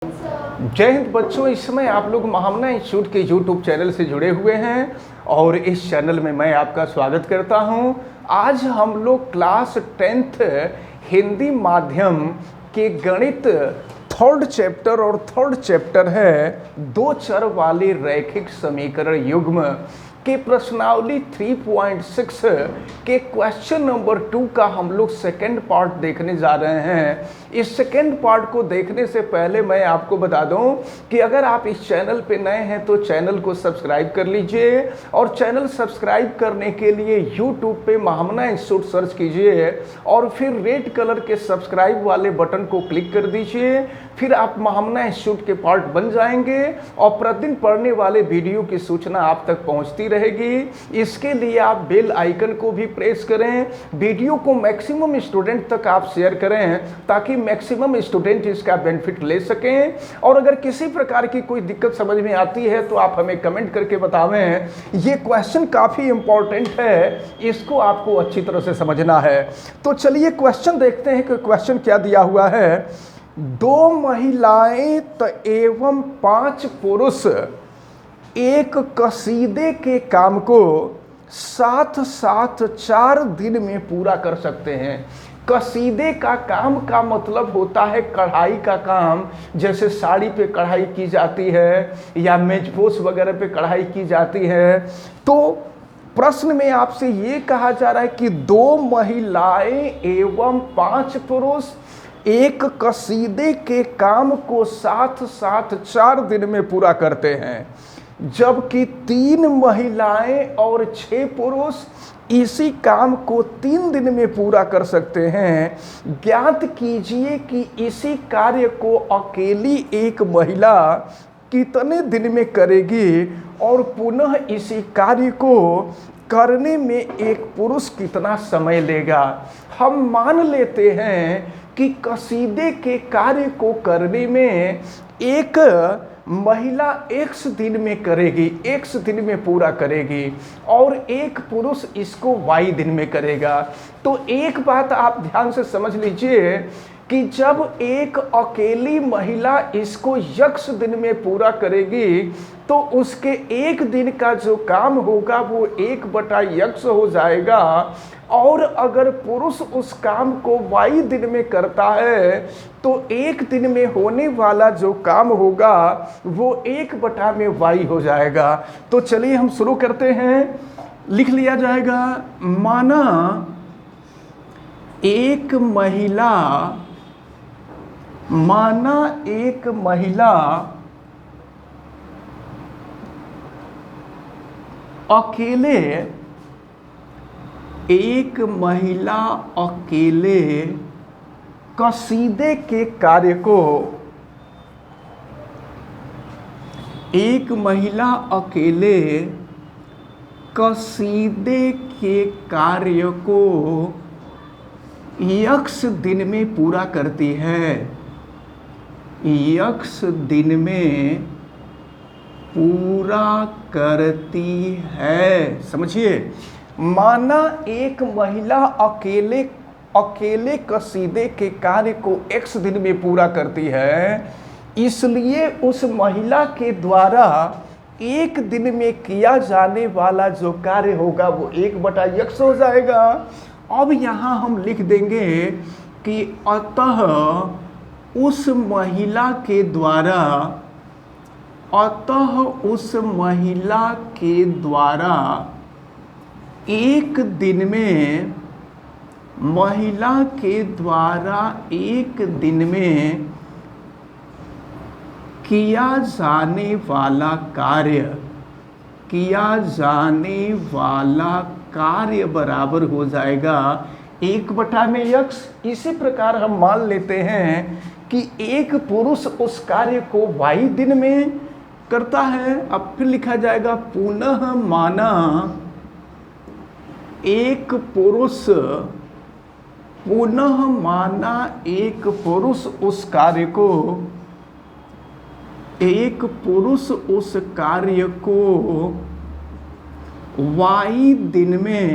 जय हिंद बच्चों। इस समय आप लोग महामना इंस्टीट्यूट के यूट्यूब चैनल से जुड़े हुए हैं और इस चैनल में मैं आपका स्वागत करता हूं। आज हम लोग क्लास 10th हिंदी माध्यम के गणित थर्ड चैप्टर और थर्ड चैप्टर है दो चर वाले रैखिक समीकरण युग्म के प्रश्नावली 3.6 के क्वेश्चन नंबर 2 का हम लोग सेकेंड पार्ट देखने जा रहे हैं। इस सेकेंड पार्ट को देखने से पहले मैं आपको बता दूं कि अगर आप इस चैनल पे नए हैं तो चैनल को सब्सक्राइब कर लीजिए और चैनल सब्सक्राइब करने के लिए यूट्यूब पे महामना इंस्टीट्यूट सर्च कीजिए और फिर रेड कलर के सब्सक्राइब वाले बटन को क्लिक कर दीजिए। फिर आप महामना इंस्टीट्यूट के पार्ट बन जाएंगे और प्रतिदिन पढ़ने वाले वीडियो की सूचना आप तक पहुंचती रहेगी। इसके लिए आप बेल आइकन को भी प्रेस करें, वीडियो को मैक्सिमम स्टूडेंट तक आप शेयर करें ताकि मैक्सिमम स्टूडेंट इसका बेनिफिट ले सकें। और अगर किसी प्रकार की कोई दिक्कत समझ में आती है तो आप हमें कमेंट करके बतावें। ये क्वेश्चन काफ़ी इंपॉर्टेंट है, इसको आपको अच्छी तरह से समझना है। तो चलिए क्वेश्चन देखते हैं कि क्वेश्चन क्या दिया हुआ है। दो महिलाएं एवं 5 पुरुष एक कसीदे के काम को साथ साथ 4 दिन में पूरा कर सकते हैं। कसीदे का काम का मतलब होता है कढ़ाई का काम, जैसे साड़ी पे कढ़ाई की जाती है या मेजपोश वगैरह पे कढ़ाई की जाती है। तो प्रश्न में आपसे ये कहा जा रहा है कि 2 महिलाएं एवं 5 पुरुष एक कसीदे के काम को साथ साथ 4 दिन में पूरा करते हैं, जबकि 3 महिलाएं और 6 पुरुष इसी काम को 3 दिन में पूरा कर सकते हैं। ज्ञात कीजिए कि इसी कार्य को अकेली एक महिला कितने दिन में करेगी और पुनः इसी कार्य को करने में एक पुरुष कितना समय लेगा। हम मान लेते हैं कि कसीदे के कार्य को करने में एक महिला x दिन में करेगी, x दिन में पूरा करेगी और एक पुरुष इसको y दिन में करेगा। तो एक बात आप ध्यान से समझ लीजिए कि जब एक अकेली महिला इसको x दिन में पूरा करेगी तो उसके एक दिन का जो काम होगा वो 1/x हो जाएगा। और अगर पुरुष उस काम को y दिन में करता है तो एक दिन में होने वाला जो काम होगा वो 1/y हो जाएगा। तो चलिए हम शुरू करते हैं। लिख लिया जाएगा, माना एक महिला अकेले कसीदे के कार्य को x दिन में पूरा करती है। x दिन में पूरा करती है, समझिए। माना एक महिला अकेले कसीदे के कार्य को x दिन में पूरा करती है, इसलिए उस महिला के द्वारा एक दिन में किया जाने वाला जो कार्य होगा वो 1/x हो जाएगा। अब यहाँ हम लिख देंगे कि अतः उस महिला के द्वारा एक दिन में किया जाने वाला कार्य बराबर हो जाएगा 1/x। इसी प्रकार हम मान लेते हैं कि एक पुरुष उस कार्य को y दिन में करता है। अब फिर लिखा जाएगा, पुनः माना एक पुरुष उस कार्य को y दिन में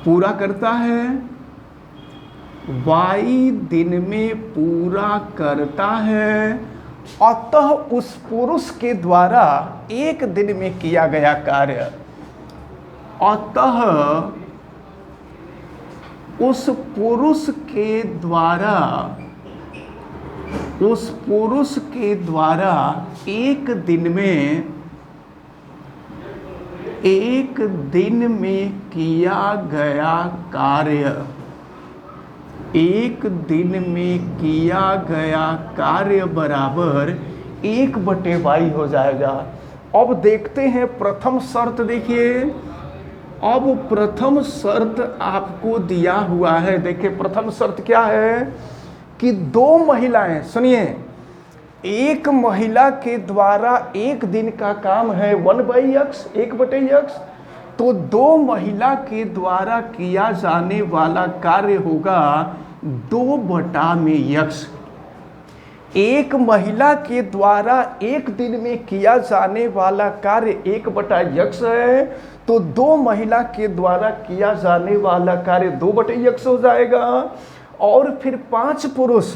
पूरा करता है, y दिन में पूरा करता है, अतः उस पुरुष के द्वारा एक दिन में किया गया कार्य, अतः उस पुरुष के द्वारा एक दिन में किया गया कार्य, एक दिन में किया गया कार्य बराबर 1/y हो जाएगा। अब देखते हैं प्रथम शर्त। देखिए, अब प्रथम शर्त आपको दिया हुआ है। देखिए प्रथम शर्त क्या है कि दो महिलाएं, सुनिए, एक महिला के द्वारा एक दिन का काम है 1/x, 1/x, तो दो महिला के द्वारा किया जाने वाला कार्य होगा 2/x। एक महिला के द्वारा एक दिन में किया जाने वाला कार्य 1/x है, तो दो महिला के द्वारा किया जाने वाला कार्य 2/x हो जाएगा। और फिर 5 पुरुष,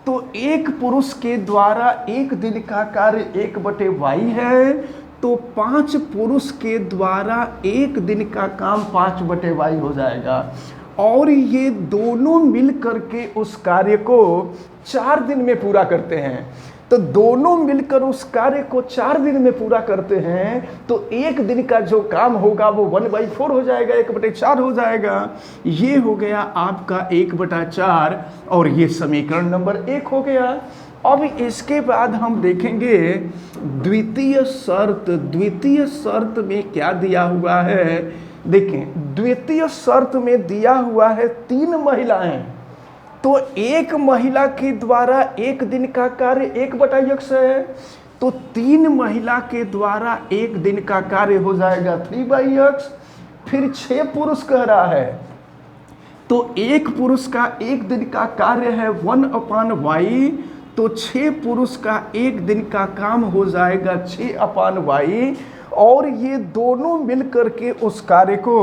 तो एक पुरुष के द्वारा एक दिन का कार्य 1/y है, तो 5 पुरुष के द्वारा एक दिन का काम 5/y हो जाएगा। और ये दोनों मिल करके उस कार्य को 4 दिन में पूरा करते हैं। तो दोनों मिलकर उस कार्य को 4 दिन में पूरा करते हैं, तो एक दिन का जो काम होगा वो 1/4 हो जाएगा, 1/4 हो जाएगा। ये हो गया आपका 1/4, और ये समीकरण नंबर 1 हो गया। अब इसके बाद हम देखेंगे द्वितीय शर्त। द्वितीय शर्त में क्या दिया हुआ है? देखें, द्वितीय शर्त में दिया हुआ है 3 महिलाएं, तो एक महिला के द्वारा एक दिन का कार्य 1/x है, तो 3 महिला के द्वारा एक दिन का कार्य हो जाएगा 3/x। फिर 6 पुरुष कह रहा है, तो एक पुरुष का एक दिन का कार्य है 1/y, तो 6 पुरुष का एक दिन का काम हो जाएगा 6/y। और ये दोनों मिलकर के उस कार्य को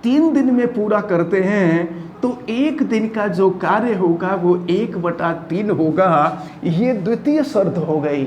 3 दिन में पूरा करते हैं, तो एक दिन का जो कार्य होगा वो 1/3 होगा। ये द्वितीय शर्त हो गई।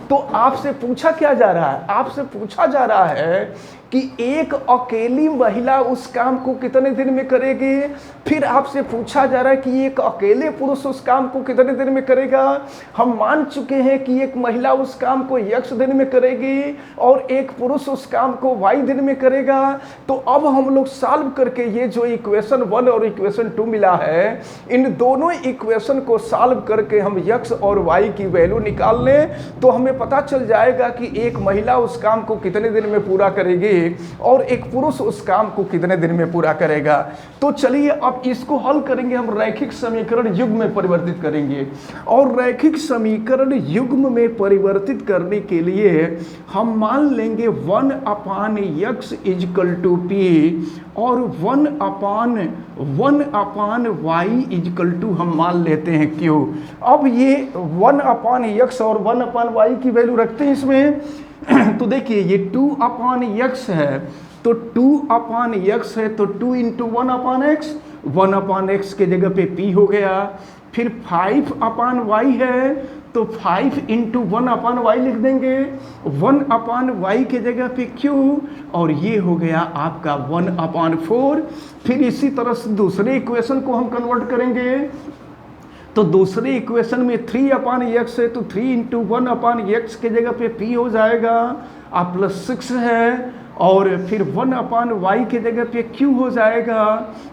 तो आपसे पूछा क्या जा रहा है? आपसे पूछा जा रहा है कि एक अकेली महिला उस काम को कितने दिन में करेगी। फिर आपसे पूछा जा रहा है कि एक अकेले पुरुष उस काम को कितने दिन में करेगा। हम मान चुके हैं कि एक महिला उस काम को x दिन में करेगी और एक पुरुष उस काम को y दिन में करेगा। तो अब हम लोग सॉल्व करके ये जो इक्वेशन 1 और इक्वेशन 2 मिला है, इन दोनों इक्वेशन को सॉल्व करके हम x और y की वैल्यू निकाल लें, तो हमें पता चल जाएगा कि एक महिला उस काम को कितने दिन में पूरा करेगी और एक पुरुष उस काम को कितने दिन में पूरा करेगा। तो चलिए अब इसको हल करेंगे। हम रैखिक समीकरण युग्म में परिवर्तित करेंगे, और रैखिक समीकरण युग्म में परिवर्तित करने के लिए हम मान लेंगे 1/x = p और 1/y हम मान लेते हैं q। अब ये 1/x और 1/y की वैल्यू रखते हैं इसमें। तो देखिए ये 2/x है, तो 2/x है, तो 2 × 1/x, 1/x के जगह पे p हो गया। फिर 5/y है, तो 5 × 1/y लिख देंगे, 1/y के जगह पे q, और ये हो गया आपका 1/4। फिर इसी तरह से दूसरे इक्वेशन को हम कन्वर्ट करेंगे, तो दूसरे इक्वेशन में 3/x है, तो 3 × 1/x के जगह पे p हो जाएगा, आप +6 है, और फिर 1/y के जगह पे q हो जाएगा,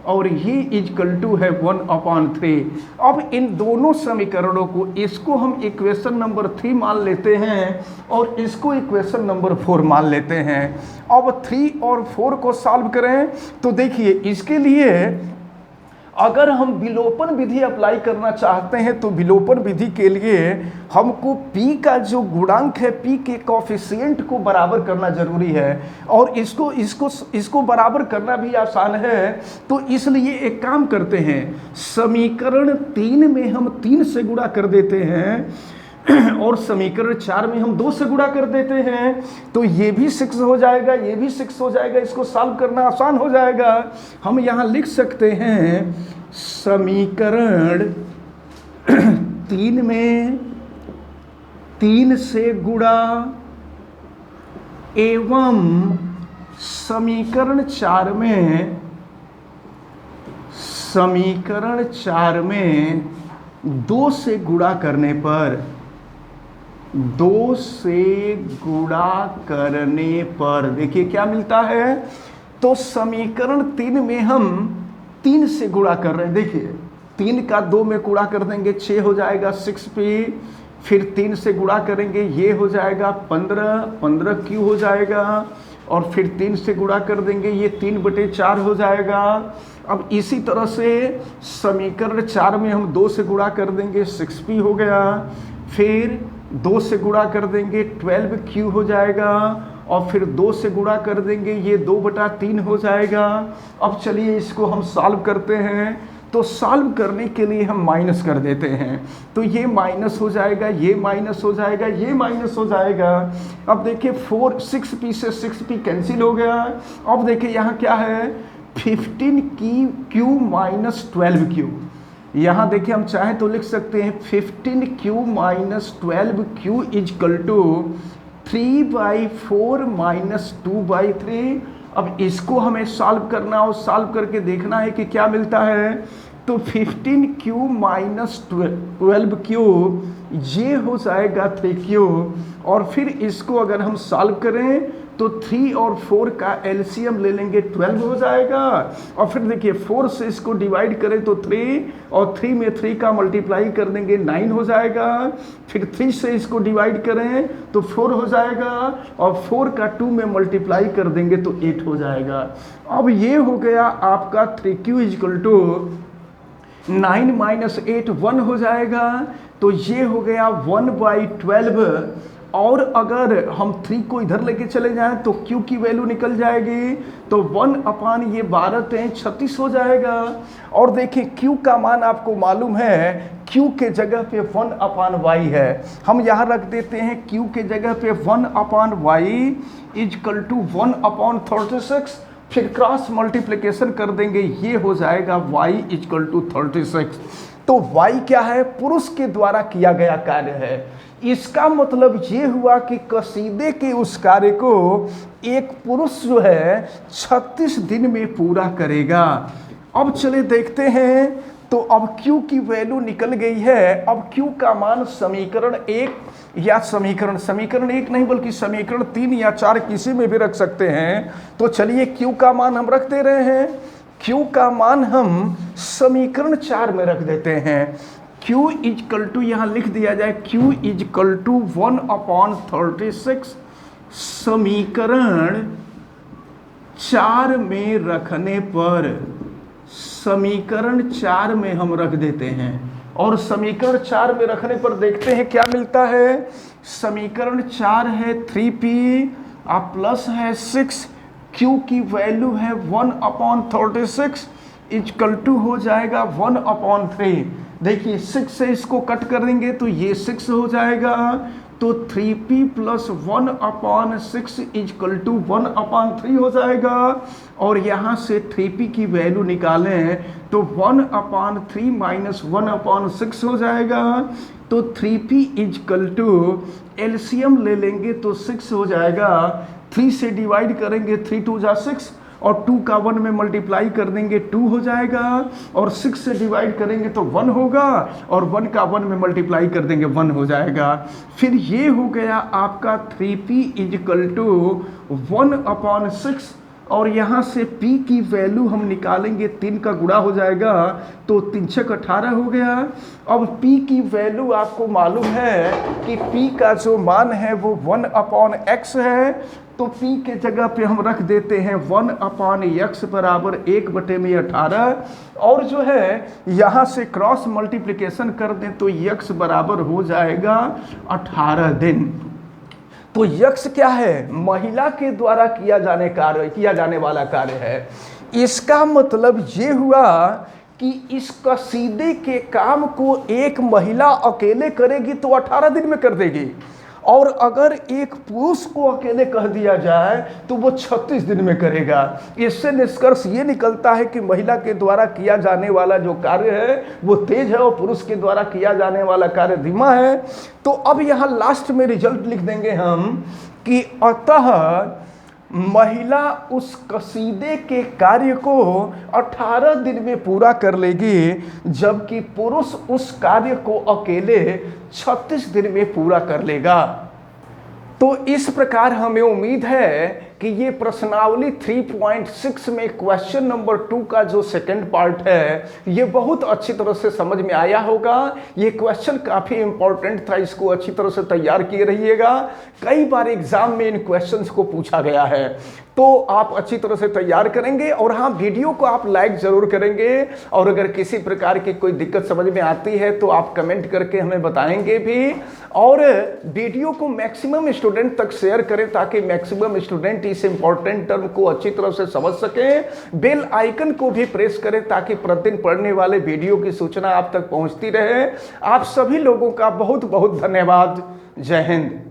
और ये = है 1/3। अब इन दोनों समीकरणों को, इसको हम इक्वेशन नंबर 3 मान लेते हैं और इसको इक्वेशन नंबर 4 मान लेते हैं। अब 3 और 4 को सॉल्व करें, तो देखिए इसके लिए अगर हम विलोपन विधि अप्लाई करना चाहते हैं, तो विलोपन विधि के लिए हमको p का जो गुणांक है, p के कोफिशिएंट को बराबर करना जरूरी है, और इसको बराबर करना भी आसान है। तो इसलिए एक काम करते हैं, समीकरण 3 में हम 3 से गुणा कर देते हैं और समीकरण 4 में हम 2 से गुणा कर देते हैं, तो ये भी 6 हो जाएगा, ये भी 6 हो जाएगा। इसको सॉल्व करना आसान हो जाएगा। हम यहाँ लिख सकते हैं समीकरण 3 में 3 से गुणा एवं समीकरण 4 में 2 से गुणा करने पर 2 से गुणा करने पर देखिए क्या मिलता है। तो समीकरण 3 में हम 3 से गुणा कर रहे हैं। देखिए 3 का 2 में गुणा कर देंगे 6 हो जाएगा 6p, फिर 3 से गुणा करेंगे ये हो जाएगा 15q हो जाएगा, और फिर 3 से गुणा कर देंगे ये 3/4 हो जाएगा। अब इसी तरह से समीकरण 4 में हम 2 से गुणा कर देंगे 6p हो गया, फिर 2 से गुणा कर देंगे 12q हो जाएगा, और फिर 2 से गुणा कर देंगे ये 2/3 हो जाएगा। अब चलिए इसको हम सॉल्व करते हैं। तो सॉल्व करने के लिए हम माइनस कर देते हैं, तो ये माइनस हो जाएगा, ये माइनस हो जाएगा, ये माइनस हो जाएगा। अब देखिए 6p से 6p कैंसिल हो गया। अब देखिए यहाँ क्या है 15q माइनस 12q। यहाँ देखिए हम चाहें तो लिख सकते हैं 15q minus 12q is equal to 3/4 minus 2/3। अब इसको हमें सॉल्व करना और सॉल्व करके देखना है कि क्या मिलता है। तो 15q माइनस 12q ये हो जाएगा 3q, और फिर इसको अगर हम सॉल्व करें तो 3 और 4 का एलसीएम ले लेंगे 12 हो जाएगा। और फिर देखिए 4 से इसको डिवाइड करें तो 3, और 3 में 3 का मल्टीप्लाई कर देंगे 9 हो जाएगा। फिर 3 से इसको डिवाइड करें तो 4 हो जाएगा, और 4 का 2 में मल्टीप्लाई कर देंगे तो 8 हो जाएगा। अब ये हो गया आपका 3q इजकल टू 9 माइनस 8 1 हो जाएगा। तो ये हो गया 1/12, और अगर हम 3 को इधर लेके चले जाएं तो q की वैल्यू निकल जाएगी, तो 1 ये 12 36 हो जाएगा। और देखिए q का मान आपको मालूम है, q के जगह पे 1/y है। हम यहाँ रख देते हैं q के जगह पे 1/y इजकल टू 1/36, फिर क्रॉस मल्टीप्लिकेशन कर देंगे, ये हो जाएगा y इजकल टू 36। तो y क्या है, पुरुष के द्वारा किया गया कार्य है। इसका मतलब ये हुआ कि कसीदे के उस कार्य को एक पुरुष जो है 36 दिन में पूरा करेगा। अब चले देखते हैं। तो अब q की वैल्यू निकल गई है। अब q का मान समीकरण 1 या समीकरण 1 नहीं बल्कि समीकरण 3 या 4 किसी में भी रख सकते हैं। तो चलिए q का मान हम रख दे रहे हैं। q का मान हम समीकरण 4 में रख देते हैं। q इजकल टू यहाँ लिख दिया जाए q इजकल टू 1/36 समीकरण 4 में रखने पर, समीकरण 4 में हम रख देते हैं, और समीकरण 4 में रखने पर देखते हैं क्या मिलता है। समीकरण 4 है 3p प्लस है 6, q की वैल्यू है 1/36 इजकल टू हो जाएगा 1/3। देखिए 6 से इसको कट कर देंगे तो ये 6 हो जाएगा। तो 3p प्लस 1/6 इजकल टू 1/3 हो जाएगा, और यहाँ से 3p की वैल्यू निकालें तो 1/3 माइनस 1/6 हो जाएगा। तो 3p इजकल टू एलसीएम ले लेंगे तो 6 हो जाएगा। 3 से डिवाइड करेंगे 3 2 जा 6, और 2 का 1 में मल्टीप्लाई कर देंगे 2 हो जाएगा, और 6 से डिवाइड करेंगे तो 1 होगा, और 1 का 1 में मल्टीप्लाई कर देंगे 1 हो जाएगा। फिर ये हो गया आपका 3p इजकल टू 1/6, और यहाँ से p की वैल्यू हम निकालेंगे 3 का गुणा हो जाएगा, तो 3 6 18 हो गया। अब p की वैल्यू आपको मालूम है कि p का जो मान है वो 1/x है। तो p के जगह पे हम रख देते हैं 1/x बराबर 1/18, और जो है यहाँ से क्रॉस मल्टीप्लिकेशन कर दें तो x बराबर हो जाएगा 18 दिन। तो यक्ष क्या है, महिला के द्वारा किया जाने वाला कार्य है। इसका मतलब ये हुआ कि इस कसीदे के काम को एक महिला अकेले करेगी तो 18 दिन में कर देगी, और अगर एक पुरुष को अकेले कह दिया जाए तो वो 36 दिन में करेगा। इससे निष्कर्ष ये निकलता है कि महिला के द्वारा किया जाने वाला जो कार्य है वो तेज है और पुरुष के द्वारा किया जाने वाला कार्य धीमा है। तो अब यहाँ लास्ट में रिजल्ट लिख देंगे हम कि अतः महिला उस कसीदे के कार्य को 18 दिन में पूरा कर लेगी, जबकि पुरुष उस कार्य को अकेले 36 दिन में पूरा कर लेगा। तो इस प्रकार हमें उम्मीद है कि ये प्रश्नावली 3.6 में क्वेश्चन नंबर 2 का जो सेकंड पार्ट है ये बहुत अच्छी तरह से समझ में आया होगा। ये क्वेश्चन काफ़ी इंपॉर्टेंट था, इसको अच्छी तरह से तैयार किए रहिएगा। कई बार एग्जाम में इन क्वेश्चंस को पूछा गया है, तो आप अच्छी तरह से तैयार करेंगे। और हाँ, वीडियो को आप लाइक ज़रूर करेंगे, और अगर किसी प्रकार की कोई दिक्कत समझ में आती है तो आप कमेंट करके हमें बताएंगे भी। और वीडियो को मैक्सिमम स्टूडेंट तक शेयर करें ताकि मैक्सिमम स्टूडेंट इस इंपॉर्टेंट टर्म को अच्छी तरह से समझ सकें। बेल आइकन को भी प्रेस करें ताकि प्रतिदिन पढ़ने वाले वीडियो की सूचना आप तक पहुंचती रहे। आप सभी लोगों का बहुत बहुत धन्यवाद। जय हिंद।